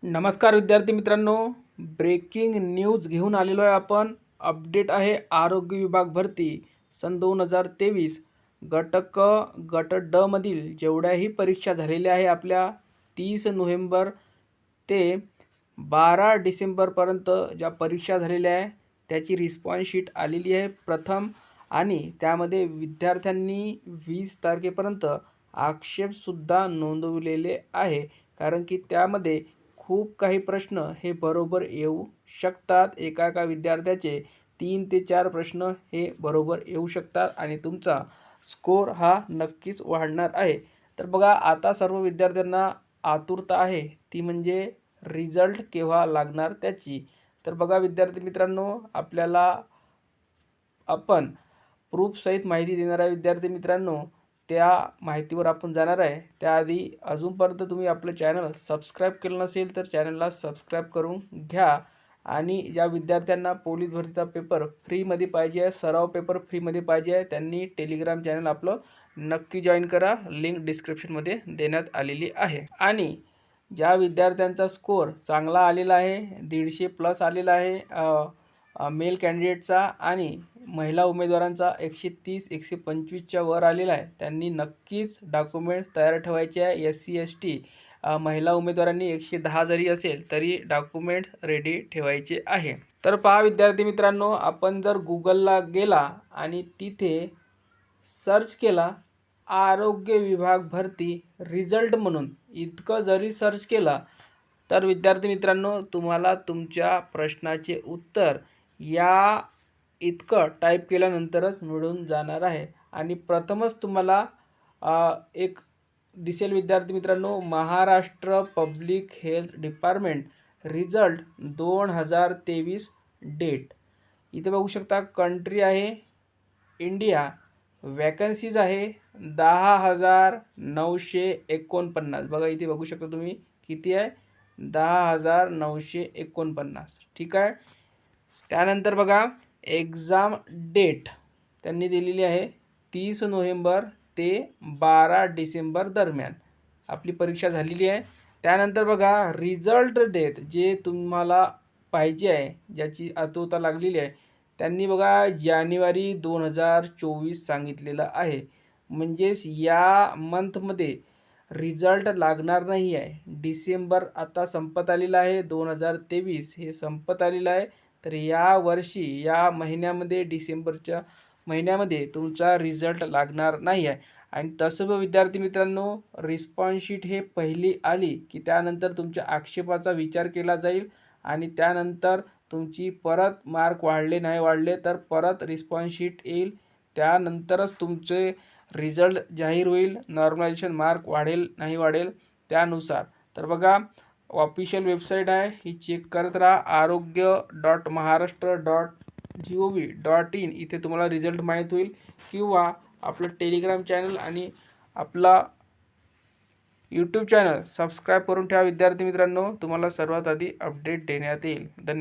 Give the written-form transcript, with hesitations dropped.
नमस्कार विद्यार्थी मित्रांनो, ब्रेकिंग न्यूज घेऊन आलेलो आहे आपण. अपडेट आहे आरोग्य विभाग भरती सन 2023 गट क गट ड मधील जेवढ्याही परीक्षा झालेल्या आहे आपल्या 30 नोव्हेंबर ते 12 डिसेंबरपर्यंत ज्या परीक्षा झालेल्या आहे त्याची रिस्पॉन्स शीट आलेली आहे प्रथम. आणि त्यामध्ये विद्यार्थ्यांनी 20 तारखेपर्यंत आक्षेपसुद्धा नोंदवलेले आहे, कारण की त्यामध्ये खूप काही प्रश्न हे बरोबर येऊ शकतात. एका विद्यार्थ्याचे 3 ते 4 प्रश्न हे बरोबर येऊ शकतात आणि तुमचा स्कोर हा नक्कीच वाढणार आहे. तर बघा, आता सर्व विद्यार्थ्यांना आतुरता आहे, ती म्हणजे रिझल्ट केव्हा लागणार त्याची. तर बघा विद्यार्थी मित्रांनो, आपल्याला आपण प्रूफसहित माहिती देणार आहे विद्यार्थी मित्रांनो. त्या माहितीवर आपण जाणार आहे. त्याआधी अजूनपर्यंत तुम्ही आपलं चॅनल सबस्क्राईब केलं नसेल तर चॅनलला सबस्क्राईब करून घ्या. आणि ज्या विद्यार्थ्यांना पोलीस भरतीचा पेपर फ्रीमध्ये पाहिजे आहे, सराव पेपर फ्रीमध्ये पाहिजे आहे, त्यांनी टेलिग्राम चॅनल आपलं नक्की जॉईन करा. लिंक डिस्क्रिप्शनमध्ये देण्यात आलेली आहे. आणि ज्या विद्यार्थ्यांचा स्कोर चांगला आलेला आहे, 150+ आलेला आहे मेल कॅन्डिडेटचा आणि महिला उमेदवारांचा 130-125च्या वर आलेला आहे, त्यांनी नक्कीच डॉक्युमेंट तयार ठेवायचे आहे. SC ST महिला उमेदवारांनी 110 जरी असेल तरी डॉक्युमेंट रेडी ठेवायचे आहे. तर पहा विद्यार्थी मित्रांनो, आपण जर गुगलला गेला आणि तिथे सर्च केला आरोग्य विभाग भरती रिझल्ट म्हणून, इतकं जरी सर्च केला तर विद्यार्थी मित्रांनो तुम्हाला तुमच्या प्रश्नाचे उत्तर या इतकं टाईप केल्यानंतरच मिळून जाणार आहे. आणि प्रथमच तुम्हाला एक दिसेल विद्यार्थी मित्रांनो, Maharashtra public health department result 2023 date. इथे बघू शकता, कंट्री आहे इंडिया, वॅकन्सीज आहे 10,949. बघा इथे बघू शकता तुम्ही किती आहे, 10,949. ठीक आहे. त्यानंतर बघा एक्झाम डेट त्यांनी दिलेली आहे 30 नोव्हेंबर ते 12 डिसेंबर दरम्यान आपली परीक्षा झालेली आहे. त्यानंतर बघा रिझल्ट डेट, जे तुम्हाला पाहिजे आहे, ज्याची आतुरता लागलेली आहे, त्यांनी बघा जानेवारी 2024 सांगितलेलं आहे. म्हणजेच या मंथमध्ये रिझल्ट लागणार नाही आहे. डिसेंबर आता संपत आलेला आहे, 2023 हे संपत आलेलं आहे. तर या वर्षी या महिन्यामध्ये, डिसेंबरच्या महिन्यामध्ये तुमचा रिझल्ट लागणार नाही आहे. आणि तसं विद्यार्थी मित्रांनो, रिस्पॉन्स शीट हे पहिली आली की त्यानंतर तुमच्या आक्षेपाचा विचार केला जाईल आणि त्यानंतर तुमची परत मार्क वाढले नाही वाढले तर परत रिस्पॉन्स शीट येईल. त्यानंतरच तुमचे रिझल्ट जाहीर होईल. नॉर्मलायझेशन मार्क वाढेल नाही वाढेल त्यानुसार. तर बघा ऑफिशियल वेबसाईट आहे, ही चेक करत राहा. आरोग्य.महाराष्ट्र.gov.in इथे तुम्हाला रिझल्ट माहीत होईल, किंवा आपलं टेलिग्राम चॅनल आणि आपला यूट्यूब चॅनल सबस्क्राईब करून ठेवा विद्यार्थी मित्रांनो. तुम्हाला सर्वात आधी अपडेट देण्यात येईल. धन्यवाद.